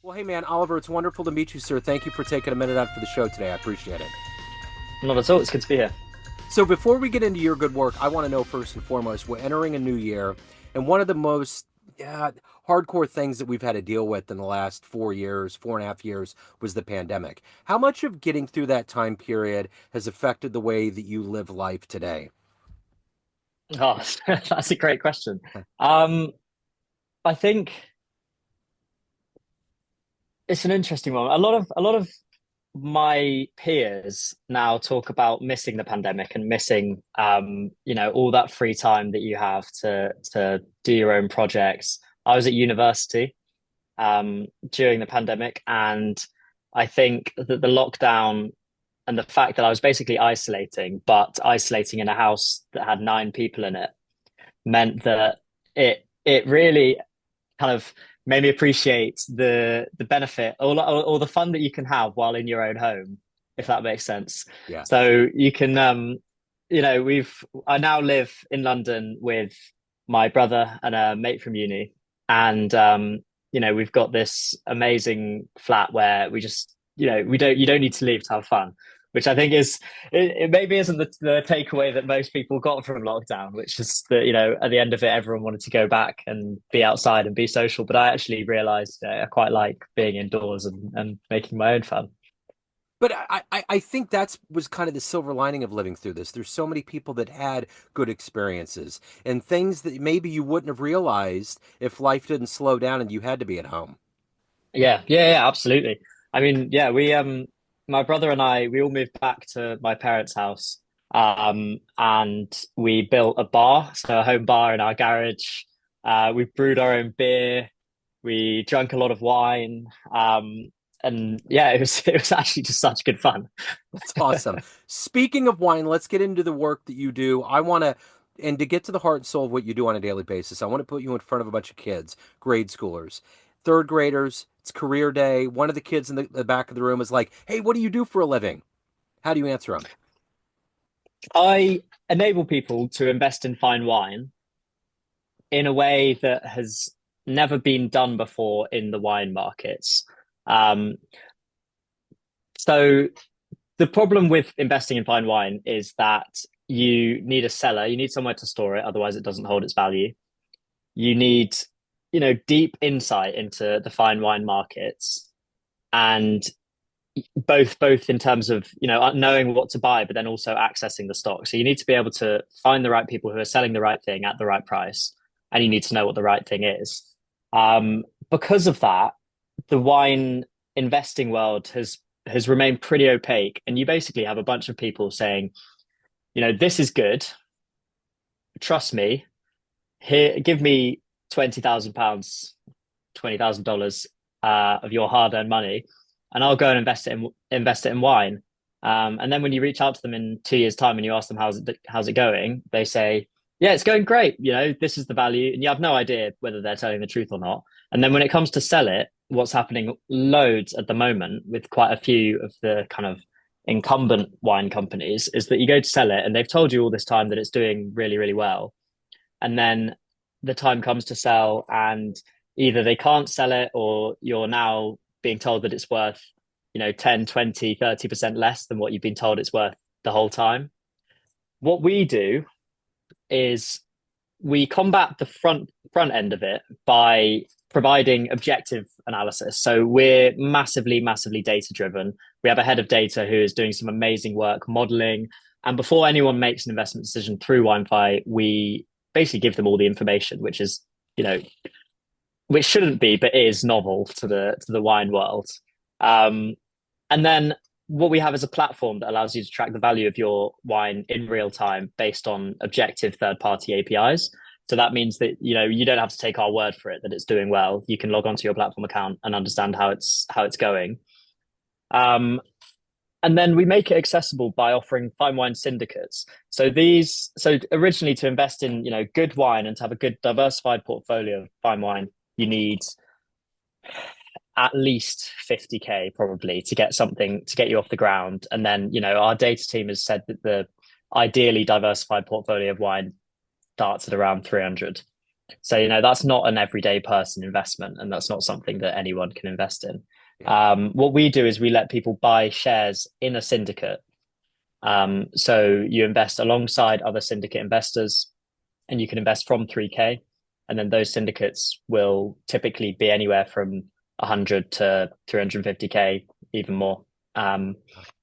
Well, hey, man, Oliver, it's wonderful to meet you, sir. Thank you for taking a minute out for the show today. I appreciate it. Not at all. It's good to be here. So, before we get into your good work, I want to know first and foremost, we're entering a new year, and one of the most yeah, hardcore things that we've had to deal with in the last 4 years, 4.5 years, was the pandemic. How much of getting through that time period has affected the way that you live life today? Oh, that's a great question. Um, I think it's an interesting one. A lot of my peers now talk about missing the pandemic and missing all that free time that you have to do your own projects. I was at university during the pandemic, and I think that the lockdown and the fact that I was basically isolating, but isolating in a house that had 9 people in it meant that it really kind of made me appreciate the benefit or the fun that you can have while in your own home, if that makes sense. Yeah. So you can we've I now live in London with my brother and a mate from uni, and we've got this amazing flat where we just we don't you don't need to leave to have fun, which I think it maybe isn't the takeaway that most people got from lockdown, which is that at the end of it everyone wanted to go back and be outside and be social. But I actually realized I quite like being indoors and making my own fun. But I think that's was kind of the silver lining of living through this. There's so many people that had good experiences and things that maybe you wouldn't have realized if life didn't slow down and you had to be at home. Yeah, absolutely. I mean, yeah, we my brother and I, we all moved back to my parents' house. And we built a bar, so a home bar in our garage. We brewed our own beer. We drank a lot of wine. And yeah, it was actually just such good fun. That's awesome. Speaking of wine, let's get into the work that you do. And to get to the heart and soul of what you do on a daily basis, I want to put you in front of a bunch of kids, grade schoolers, third graders. It's career day. One of the kids in the back of the room is like, "Hey, what do you do for a living?" How do you answer them? I enable people to invest in fine wine in a way that has never been done before in the wine markets. Um, so the problem with investing in fine wine is that you need a cellar, you need somewhere to store it, otherwise it doesn't hold its value. You need, deep insight into the fine wine markets, and both in terms of knowing what to buy, but then also accessing the stock. So you need to be able to find the right people who are selling the right thing at the right price, and you need to know what the right thing is. Because of that, the wine investing world has remained pretty opaque, and you basically have a bunch of people saying, this is good, trust me, here, give me £20,000, $20,000 of your hard-earned money, and I'll go and invest it in wine. And then when you reach out to them in 2 years' time and you ask them how's it going, they say, yeah, it's going great. This is the value, and you have no idea whether they're telling the truth or not. And then when it comes to sell it, what's happening loads at the moment with quite a few of the kind of incumbent wine companies is that you go to sell it and they've told you all this time that it's doing really, really well. And then the time comes to sell, and either they can't sell it, or you're now being told that it's worth 10, 20, 30% less than what you've been told it's worth the whole time. What we do is we combat the front end of it by providing objective analysis. So we're massively data driven. We have a head of data who is doing some amazing work modeling, and before anyone makes an investment decision through WineFi, we basically give them all the information, which is which shouldn't be, but is novel to the wine world. Um, and then what we have is a platform that allows you to track the value of your wine in real time based on objective third party APIs. So that means that you don't have to take our word for it that it's doing well. You can log onto your platform account and understand how it's going. Um, and then we make it accessible by offering fine wine syndicates. So originally, to invest in good wine and to have a good diversified portfolio of fine wine, you need at least 50K probably to get something to get you off the ground. And then our data team has said that the ideally diversified portfolio of wine starts at around 300. So, that's not an everyday person investment, and that's not something that anyone can invest in. Yeah. What we do is we let people buy shares in a syndicate. So you invest alongside other syndicate investors, and you can invest from 3K. And then those syndicates will typically be anywhere from 100 to 350K, even more. Um,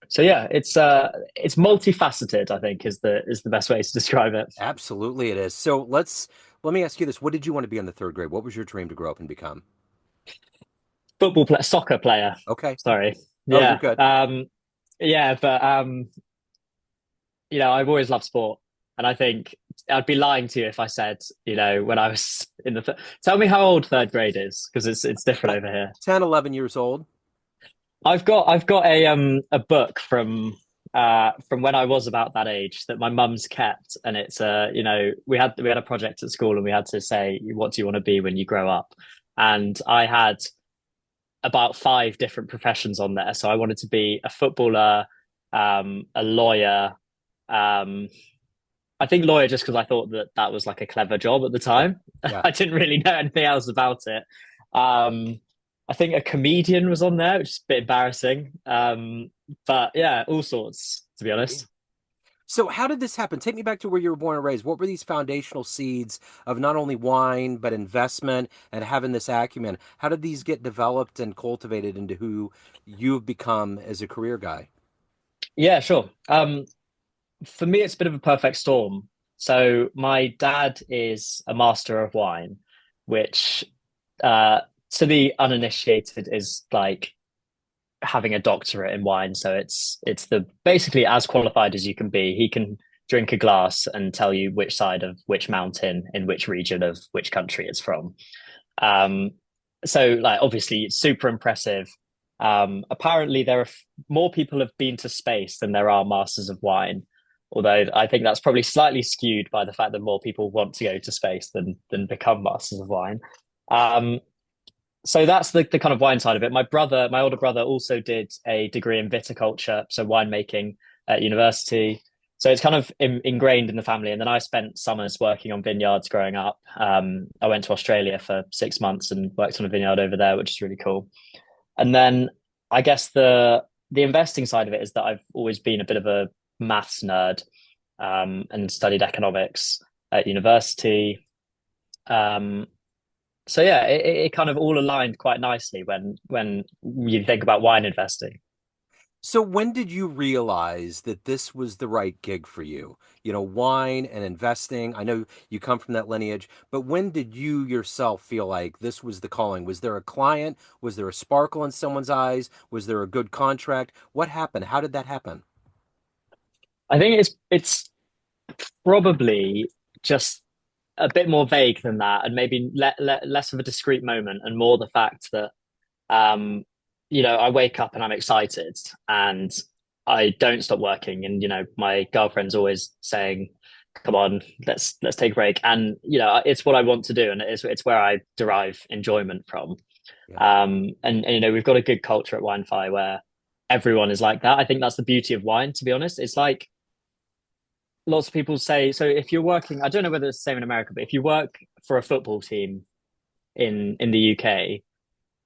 so yeah, it's multifaceted, I think is the best way to describe it. Absolutely, it is. So let me ask you this: what did you want to be in the third grade? What was your dream to grow up and become? Soccer player. Okay. Sorry. Oh, you're Yeah. good. Yeah, but I've always loved sport. And I think I'd be lying to you if I said, when I was in tell me how old third grade is, because it's different Uh, over here. 10, 11 years old. I've got a book from when I was about that age that my mum's kept, and it's we had a project at school and we had to say, what do you want to be when you grow up? And I had about five different professions on there. So I wanted to be a footballer, a lawyer. Um, I think lawyer just because I thought that that was like a clever job at the Yeah. time. Yeah. I didn't really know anything else about it. I think a comedian was on there, which is a bit embarrassing. But yeah, all sorts, to be Yeah. honest. So how did this happen? Take me back to where you were born and raised. What were these foundational seeds of not only wine, but investment and having this acumen? How did these get developed and cultivated into who you've become as a career guy? Yeah, sure. For me, it's a bit of a perfect storm. So my dad is a master of wine, which uh, to the uninitiated is like having a doctorate in wine. So it's the basically as qualified as you can be. He can drink a glass and tell you which side of which mountain in which region of which country it's from. Um, so like obviously it's super impressive. Apparently there are more people have been to space than there are masters of wine. Although I think that's probably slightly skewed by the fact that more people want to go to space than become masters of wine. Um, so that's the kind of wine side of it. My older brother, also did a degree in viticulture, so winemaking at university. So it's kind of ingrained in the family. And then I spent summers working on vineyards growing up. I went to Australia for 6 months and worked on a vineyard over there, which is really cool. And then I guess the investing side of it is that I've always been a bit of a maths nerd, and studied economics at university. Um, so yeah, it kind of all aligned quite nicely when you think about wine investing. So when did you realize that this was the right gig for you? You know, wine and investing. I know you come from that lineage, but when did you yourself feel like this was the calling? Was there a client? Was there a sparkle in someone's eyes? Was there a good contract? What happened? How did that happen? I think it's probably just a bit more vague than that, and maybe less of a discrete moment, and more the fact that um, I wake up and I'm excited, and I don't stop working, and my girlfriend's always saying, "Come on, let's take a break," and it's what I want to do, and it's where I derive enjoyment from. Yeah. And we've got a good culture at WineFi where everyone is like that. I think that's the beauty of wine, to be honest. It's like lots of people say, so if you're working, I don't know whether it's the same in America, but if you work for a football team in the UK,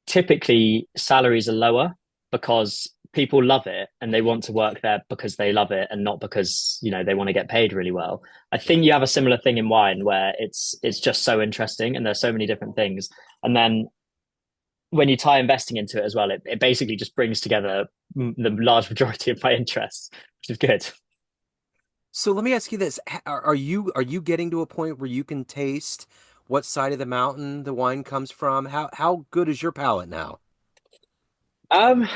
typically salaries are lower because people love it and they want to work there because they love it and not because they want to get paid really well. I think you have a similar thing in wine where it's just so interesting and there's so many different things. And then when you tie investing into it as well, it basically just brings together the large majority of my interests, which is good. So let me ask you this. Are you getting to a point where you can taste what side of the mountain the wine comes from? How good is your palate now? Um,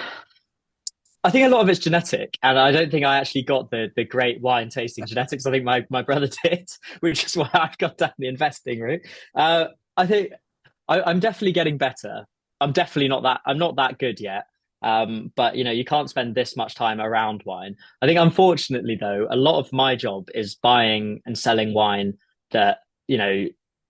I think a lot of it's genetic, and I don't think I actually got the great wine tasting genetics. I think my brother did, which is why I've got down the investing route. I think I'm definitely getting better. I'm not that good yet. But you can't spend this much time around wine. I think unfortunately though, a lot of my job is buying and selling wine that, you know,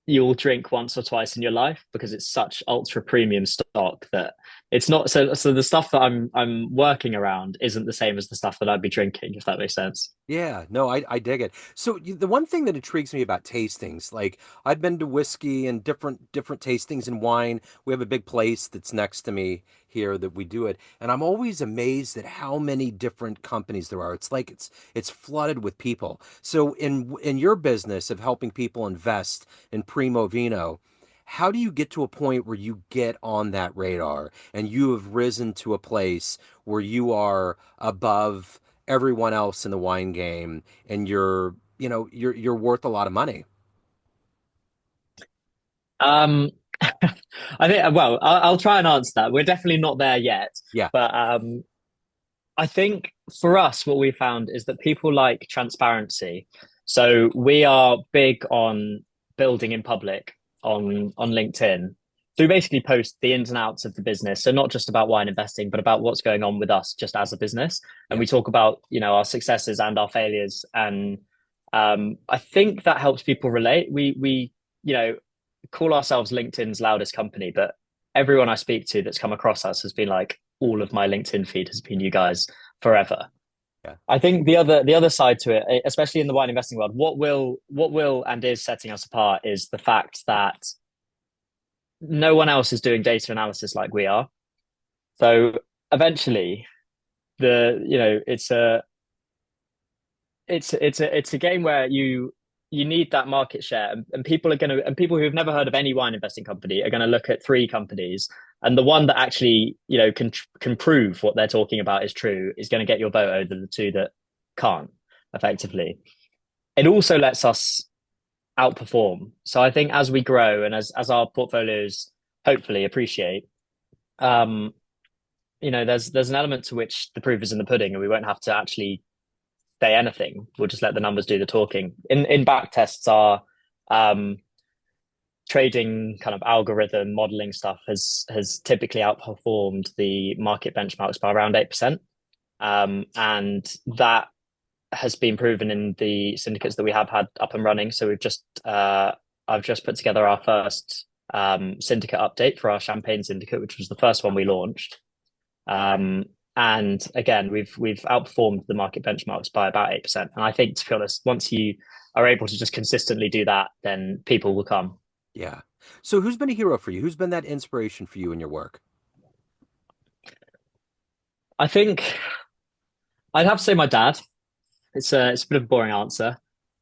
you'll drink once or twice in your life because it's such ultra premium stock that it's not so the stuff that I'm working around isn't the same as the stuff that I'd be drinking, if that makes sense. Yeah, no, I dig it. So the one thing that intrigues me about tastings, like I've been to whiskey and different tastings in wine. We have a big place that's next to me here that we do it, and I'm always amazed at how many different companies there are. It's like it's flooded with people. So in your business of helping people invest in Primo Vino, how do you get to a point where you get on that radar and you have risen to a place where you are above everyone else in the wine game and you're worth a lot of money? Um, I think, well, I'll try and answer that. We're definitely not there yet, Yeah, but I think for us, what we found is that people like transparency. So we are big on building in public on LinkedIn. So we basically post the ins and outs of the business. So not just about wine investing, but about what's going on with us just as a business. And yeah, we talk about, our successes and our failures. And I think that helps people relate. We, you know, call ourselves LinkedIn's loudest company, but everyone I speak to that's come across us has been like, all of my LinkedIn feed has been you guys forever. yeah, I think the other side to it, especially in the wine investing world, what will and is setting us apart is the fact that no one else is doing data analysis like we are. So eventually, it's a game where you need that market share, and people who've never heard of any wine investing company are going to look at three companies, and the one that actually can prove what they're talking about is true is going to get your vote over the two that can't effectively. It also lets us outperform. So I think as we grow and as our portfolios hopefully appreciate, um, there's an element to which the proof is in the pudding, and we won't have to actually say anything. We'll just let the numbers do the talking. In back tests, our um, trading kind of algorithm modeling stuff has typically outperformed the market benchmarks by around 8%. And that has been proven in the syndicates that we have had up and running. So I've just put together our first syndicate update for our champagne syndicate, which was the first one we launched. Um, and again, we've outperformed the market benchmarks by about 8%. And I think, to be honest, once you are able to just consistently do that, then people will come. yeah. So who's been a hero for you? Who's been that inspiration for you in your work? I think I'd have to say my dad. It's a bit of a boring answer,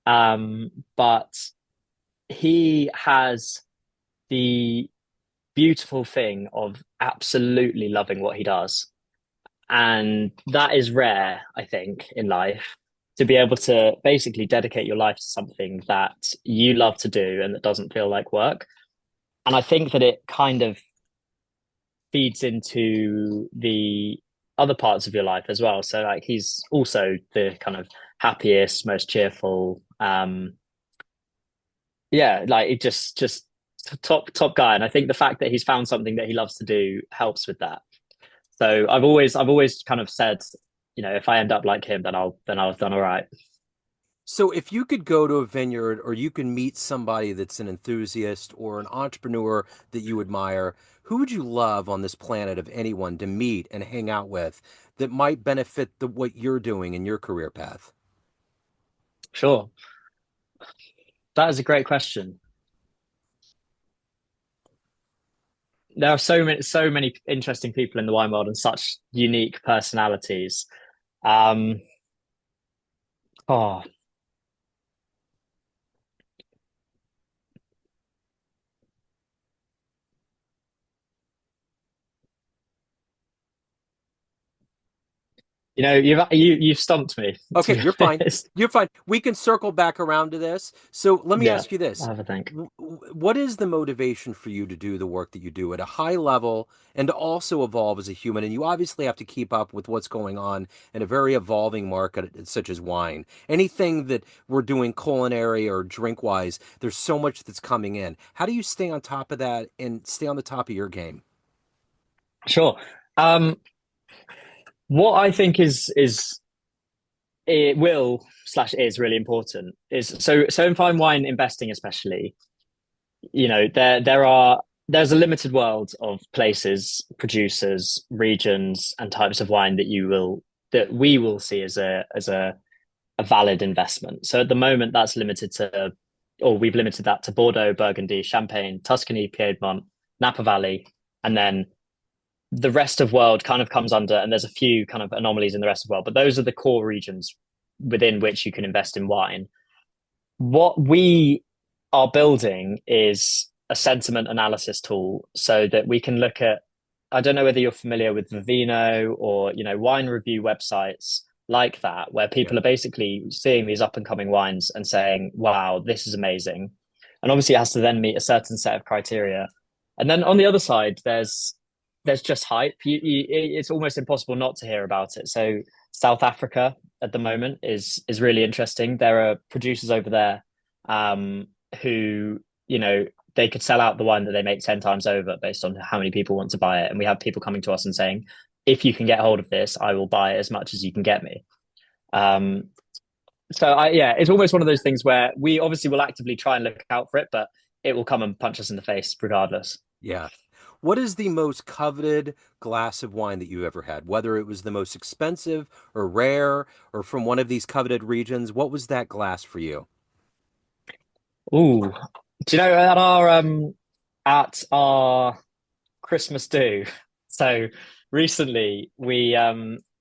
but he has the beautiful thing of absolutely loving what he does. And that is rare, I think, in life to be able to basically dedicate your life to something that you love to do and that doesn't feel like work. And I think that it kind of feeds into the other parts of your life as well. So like he's also the kind of happiest, most cheerful, yeah, like it just top guy. And I think the fact that he's found something that he loves to do helps with that. So I've always kind of said, if I end up like him, then I'll have done all right. So if you could go to a vineyard or you can meet somebody that's an enthusiast or an entrepreneur that you admire, who would you love on this planet of anyone to meet and hang out with that might benefit what you're doing in your career path? Sure. That is a great question. There are so many interesting people in the wine world and such unique personalities. Um, oh, you've stumped me, to Okay, be you're fine. honest. You're fine. We can circle back around to this. So let me Yeah, ask you I'll this. have a think. What is the motivation for you to do the work that you do at a high level and to also evolve as a human? And you obviously have to keep up with what's going on in a very evolving market such as wine. Anything that we're doing culinary or drink wise, there's so much that's coming in. How do you stay on top of that and stay on the top of your game? Sure. What I think is it will slash is really important is so in fine wine investing especially, there are there's a limited world of places, producers, regions, and types of wine that we will see as a valid investment. So at the moment, that's limited to, or we've limited that to Bordeaux, Burgundy, Champagne, Tuscany, Piedmont, Napa Valley, and then the rest of world kind of comes under, and there's a few kind of anomalies in the rest of the world, but those are the core regions within which you can invest in wine. What we are building is a sentiment analysis tool so that we can look at, I don't know whether you're familiar with Vivino or, wine review websites like that, where Yeah. people are basically seeing these up and coming wines and saying, wow, this is amazing. And obviously it has to then meet a certain set of criteria. And then on the other side, there's just hype. It's almost impossible not to hear about it. So South Africa at the moment is really interesting. There are producers over there who, they could sell out the wine that they make 10 times over based on how many people want to buy it. And we have people coming to us and saying, if you can get hold of this, I will buy it as much as you can get me. Um, yeah, it's almost one of those things where we obviously will actively try and look out for it, but it will come and punch us in the face regardless. Yeah. What is the most coveted glass of wine that you ever had? Whether it was the most expensive or rare or from one of these coveted regions, what was that glass for you? Ooh, do you know at our Christmas do? So recently we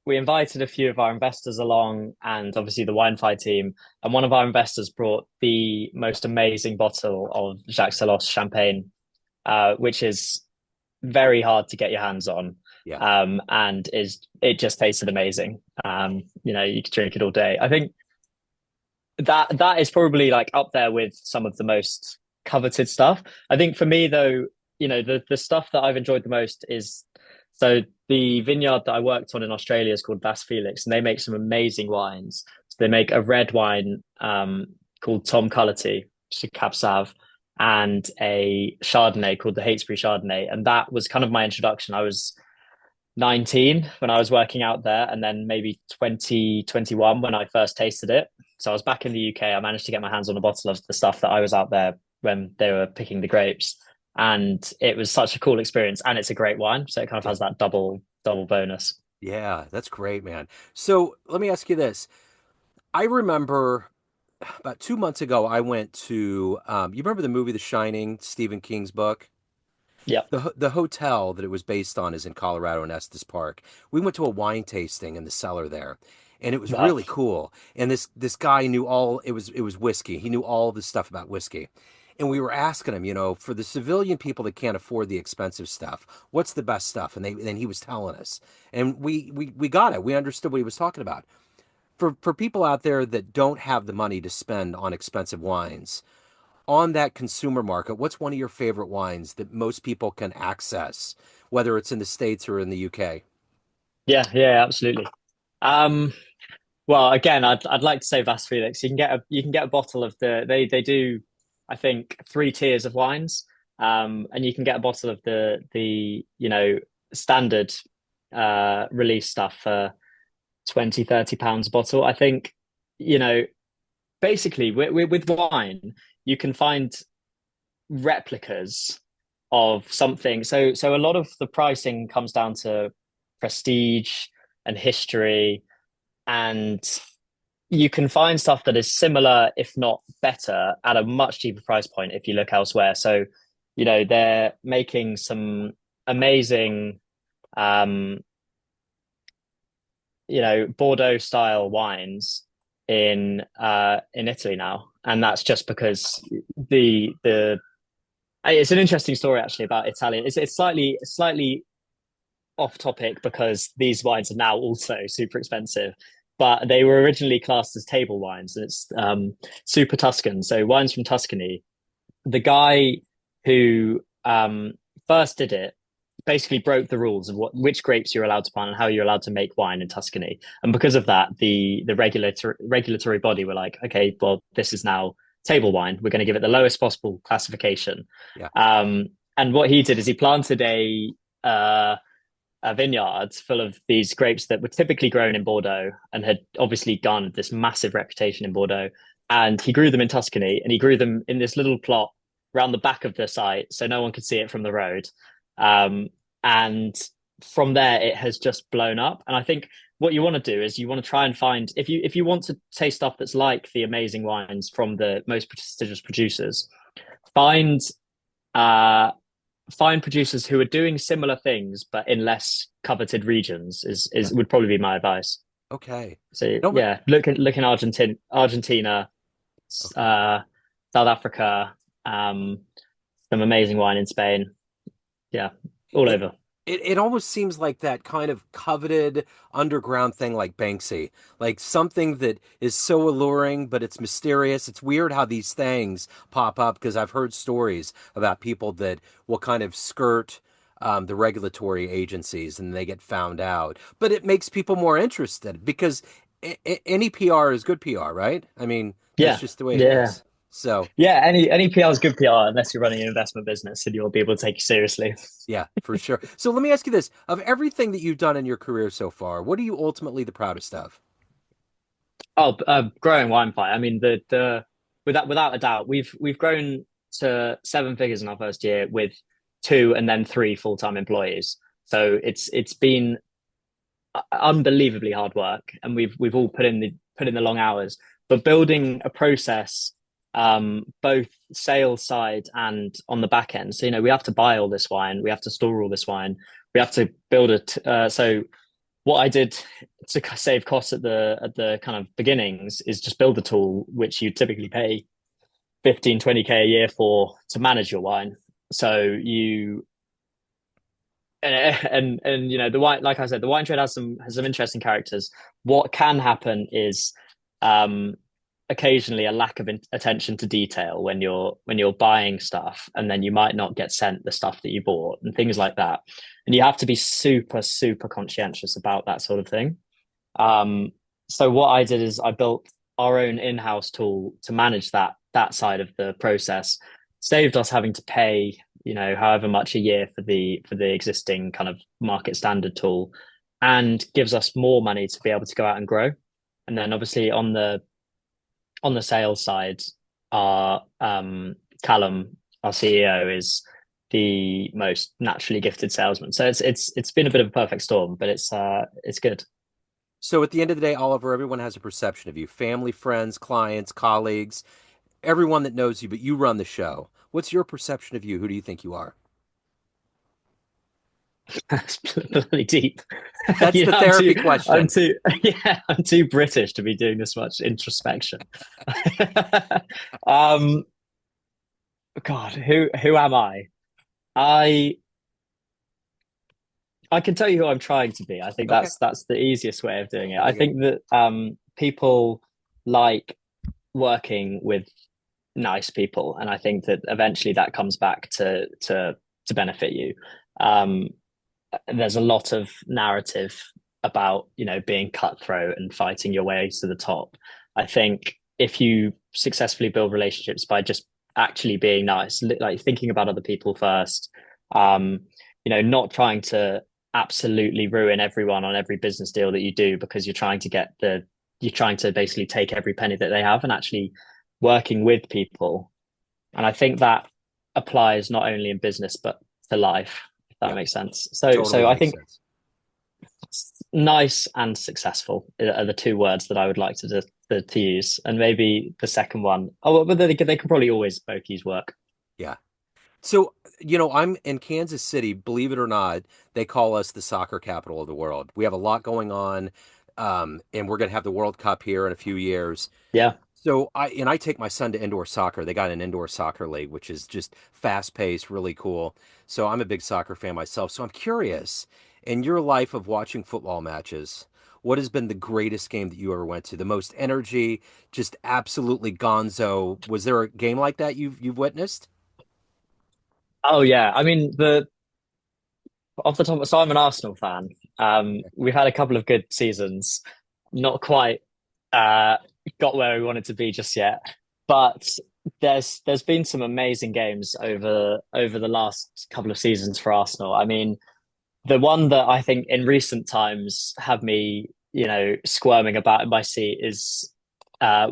invited a few of our investors along, and obviously the WineFi team. And one of our investors brought the most amazing bottle of Jacques Salos champagne, which is very hard to get your hands on. Yeah. And it just tasted amazing. You could drink it all day. I think that is probably like up there with some of the most coveted stuff. I think for me though, the stuff that I've enjoyed the most is, so the vineyard that I worked on in Australia is called Vas Felix, and they make some amazing wines. So they make a red wine called Tom Cullity, which is a Cab Sauv, and a Chardonnay called the Heytesbury Chardonnay. And that was kind of my introduction. I was 19 when I was working out there, and then maybe 2021 when I first tasted it. So I was back in the UK. I managed to get my hands on a bottle of the stuff that I was out there when they were picking the grapes. And it was such a cool experience. And it's a great wine. So it kind of Yeah. has that double bonus. Yeah, that's great, man. So let me ask you this. I remember about 2 months ago, I went to, you remember the movie The Shining, Stephen King's book? Yeah. The hotel that it was based on is in Colorado in Estes Park. We went to a wine tasting in the cellar there, and it was Wow. really cool. And this guy knew all, it was whiskey. He knew all the stuff about whiskey. And we were asking him, for the civilian people that can't afford the expensive stuff, what's the best stuff? And he was telling us. And we got it. We understood what he was talking about. For people out there that don't have the money to spend on expensive wines, on that consumer market, what's one of your favorite wines that most people can access, whether it's in the States or in the UK? Yeah, yeah, absolutely. Um, well, again, I'd like to say Vas Felix. You can get a bottle of they do, I think, three tiers of wines. And you can get a bottle of the standard release stuff for 20-30 pounds a bottle. I think, you know, basically with wine, you can find replicas of something. So a lot of the pricing comes down to prestige and history, and you can find stuff that is similar, if not better, at a much cheaper price point if you look elsewhere. So, they're making some amazing um, Bordeaux style wines in Italy now. And that's just because the it's an interesting story actually about Italian. It's slightly off topic because these wines are now also super expensive, but they were originally classed as table wines, and it's super Tuscan. So wines from Tuscany. The guy who first did it basically broke the rules of which grapes you're allowed to plant and how you're allowed to make wine in Tuscany. And because of that, the regulatory body were like, okay, well, this is now table wine. We're going to give it the lowest possible classification. Yeah. Um, and what he did is he planted uh, a vineyard full of these grapes that were typically grown in Bordeaux and had obviously garnered this massive reputation in Bordeaux. And he grew them in Tuscany, and he grew them in this little plot around the back of the site, so no one could see it from the road. Um, and from there, it has just blown up. And I think what you want to do is you want to try and find, if you want to taste stuff that's like the amazing wines from the most prestigious producers, find uh find producers who are doing similar things but in less coveted regions Yeah. is would probably be my advice. Okay. So No, but yeah, look in Argentina, okay. uh, South Africa, some amazing wine in Spain. Yeah, all It over. it almost seems like that kind of coveted underground thing like Banksy, like something that is so alluring, but it's mysterious. It's weird how these things pop up because I've heard stories about people that will kind of skirt the regulatory agencies and they get found out. But it makes people more interested because any PR is good PR, right? I mean, that's Yeah, just the way it yeah, is. So, yeah. Any PR is good PR unless you're running an investment business and you'll be able to take you seriously. yeah, for sure. So let me ask you this. Of everything that you've done in your career so far, what are you ultimately the proudest of? Oh, growing WineFi. I mean, the without a doubt, we've grown to seven figures in our first year with two and then three full-time employees. So it's been unbelievably hard work, and we've all put in the long hours. But building a process, both sales side and on the back end. So we have to buy all this wine, we have to store all this wine, we have to build it. So what I did to save costs at the kind of beginnings is just build a tool which you typically pay 15-20K a year for to manage your wine. So you and the wine, like I said, the wine trade has some interesting characters. What can happen is um occasionally a lack of attention to detail when you're buying stuff, and then you might not get sent the stuff that you bought and things like that. And you have to be super conscientious about that sort of thing. Um, so what I did is I built our own in-house tool to manage that side of the process, saved us having to pay, however much a year for the existing kind of market standard tool, and gives us more money to be able to go out and grow. And then obviously on the sales side, our Callum, our CEO, is the most naturally gifted salesman. So it's been a bit of a perfect storm, but it's good. So at the end of the day, Oliver, everyone has a perception of you. Family, friends, clients, colleagues, everyone that knows you, but you run the show. What's your perception of you? Who do you think you are? That's bloody deep. That's the therapy I'm question. too, yeah, I'm too British to be doing this much introspection. um, God, who am I? I I can tell you who I'm trying to be. I think Okay. that's the easiest way of doing it. I I dig it. think that people like working with nice people, and I think that eventually that comes back to benefit you. Um, there's a lot of narrative about being cutthroat and fighting your way to the top. I think if you successfully build relationships by just actually being nice, like thinking about other people first, um not trying to absolutely ruin everyone on every business deal that you do because you're trying to basically take every penny that they have, and actually working with people. And I think that applies not only in business but to life, if that Yeah, makes sense. So totally so I makes think sense. nice and successful are the two words that I would like to use. And maybe the second one. Oh, well, but they can probably always both use work. Yeah. So, I'm in Kansas City. Believe it or not, they call us the soccer capital of the world. We have a lot going on, and we're going to have the World Cup here in a few years. Yeah. So I take my son to indoor soccer. They got an indoor soccer league, which is just fast paced, really cool. So I'm a big soccer fan myself. So I'm curious, in your life of watching football matches, what has been the greatest game that you ever went to? The most energy, just absolutely gonzo. Was there a game like that you've witnessed? Oh yeah. I mean, the off the top, so I'm an Arsenal fan. We've had a couple of good seasons, not quite uh, got where we wanted to be just yet, but there's been some amazing games over the last couple of seasons for Arsenal. I mean, the one that I think in recent times have me, squirming about in my seat is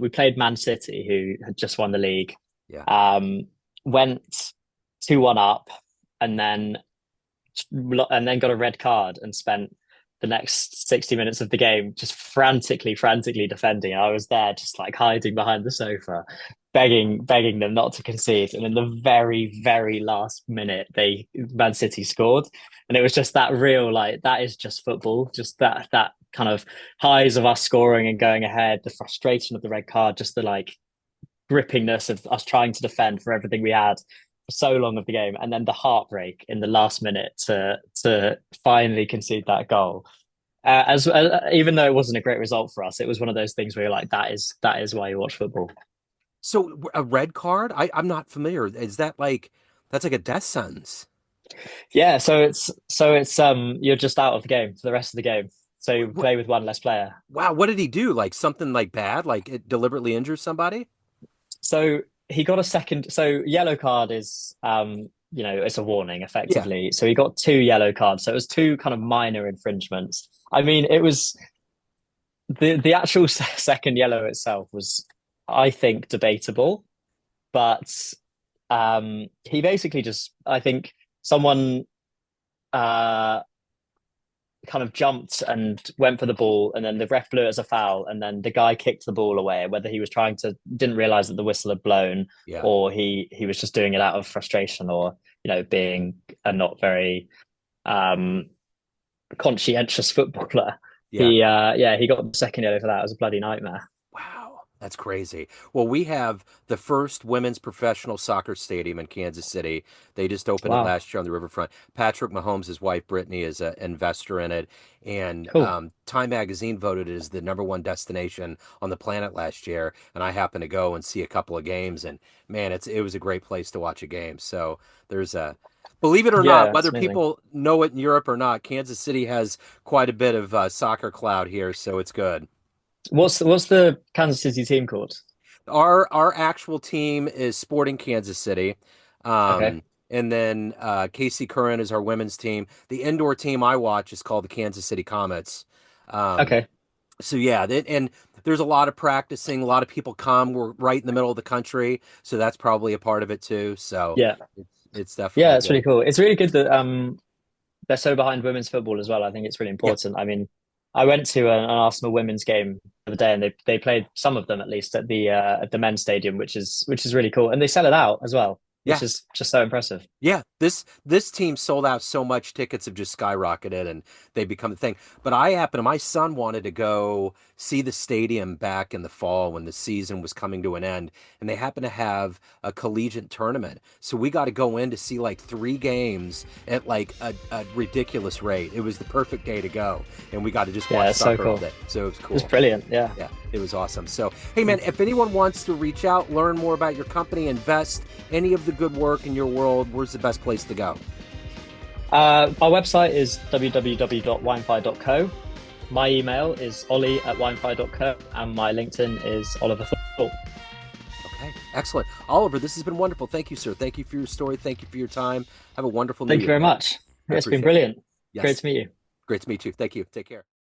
we played Man City, who had just won the league. Yeah. Um, went 2-1 up, and then got a red card and spent the next 60 minutes of the game just frantically defending. I was there just like hiding behind the sofa, begging them not to concede. And in the very last minute, Man City scored. And it was just that real, like, that is just football, just that kind of highs of us scoring and going ahead, the frustration of the red card, just the like grippingness of us trying to defend for everything we had for so long of the game, and then the heartbreak in the last minute to finally concede that goal. As Even though it wasn't a great result for us, it was one of those things where you're like, that is why you watch football. So a red card? I'm not familiar. Is that like that's like a death sentence? Yeah, so it's you're just out of the game for the rest of the game. So you What, play with one less player. wow, what did he do? Like something like bad? Like it deliberately injures somebody? So he got a second. So yellow card is it's a warning Yeah, effectively. So he got two yellow cards. So it was two kind of minor infringements. I mean, it was the actual second yellow itself was, I think, debatable, but he basically just, I think, someone uh kind of jumped and went for the ball, and then the ref blew it as a foul, and then the guy kicked the ball away. Whether he was trying to didn't realize that the whistle had blown, yeah, or he was just doing it out of frustration, or being a not very um conscientious footballer. yeah. He got the second yellow for that. It was a bloody nightmare. Wow, that's crazy. Well, we have the first women's professional soccer stadium in Kansas City. They just opened it Wow, last year on the riverfront. Patrick Mahomes' wife, Brittany, is an investor in it. And cool. Time Magazine voted it as the #1 destination on the planet last year. And I happened to go and see a couple of games. And man, it was a great place to watch a game. So there's believe it or not, Yeah, it's whether amazing. people know it in Europe or not, Kansas City has quite a bit of soccer cloud here. So it's good. What's the Kansas City team called? Our actual team is Sporting Kansas City. Okay. And then Casey Curran is our women's team. The indoor team I watch is called the Kansas City Comets. Um, Okay. so yeah, and there's a lot of practicing. A lot of people come. We're right in the middle of the country, so that's probably a part of it too. So Yeah. it's Yeah, definitely it's really good. cool. It's really good that they're so behind women's football as well. I think it's really Yeah, important. I mean, I went to an Arsenal women's game the other day, and they played some of them at least at the men's stadium, which is really cool, and they sell it out as well, which yeah. is just so impressive. Yeah, this team sold out so much, tickets have just skyrocketed and they become the thing. But my son wanted to go see the stadium back in the fall when the season was coming to an end, and they happened to have a collegiate tournament. So we got to go in to see like 3 games at like a ridiculous rate. It was the perfect day to go, and we got to just Yeah, watch it's so soccer all cool. day. So it was It's cool. brilliant. Yeah. Yeah, it was awesome. So, hey man, if anyone wants to reach out, learn more about your company, invest any of the good work in your world, where's the best place to go? Our website is www.winefi.co. My email is ollie@winefi.co, and my LinkedIn is Oliver Thorpe. Okay, excellent. Oliver, this has been wonderful. Thank you, sir. Thank you for your story. Thank you for your time. Have a wonderful new Thank you year, very man. much. I It's been appreciate it. brilliant. Great Yes, to meet you. great to meet you. Thank you. Take care.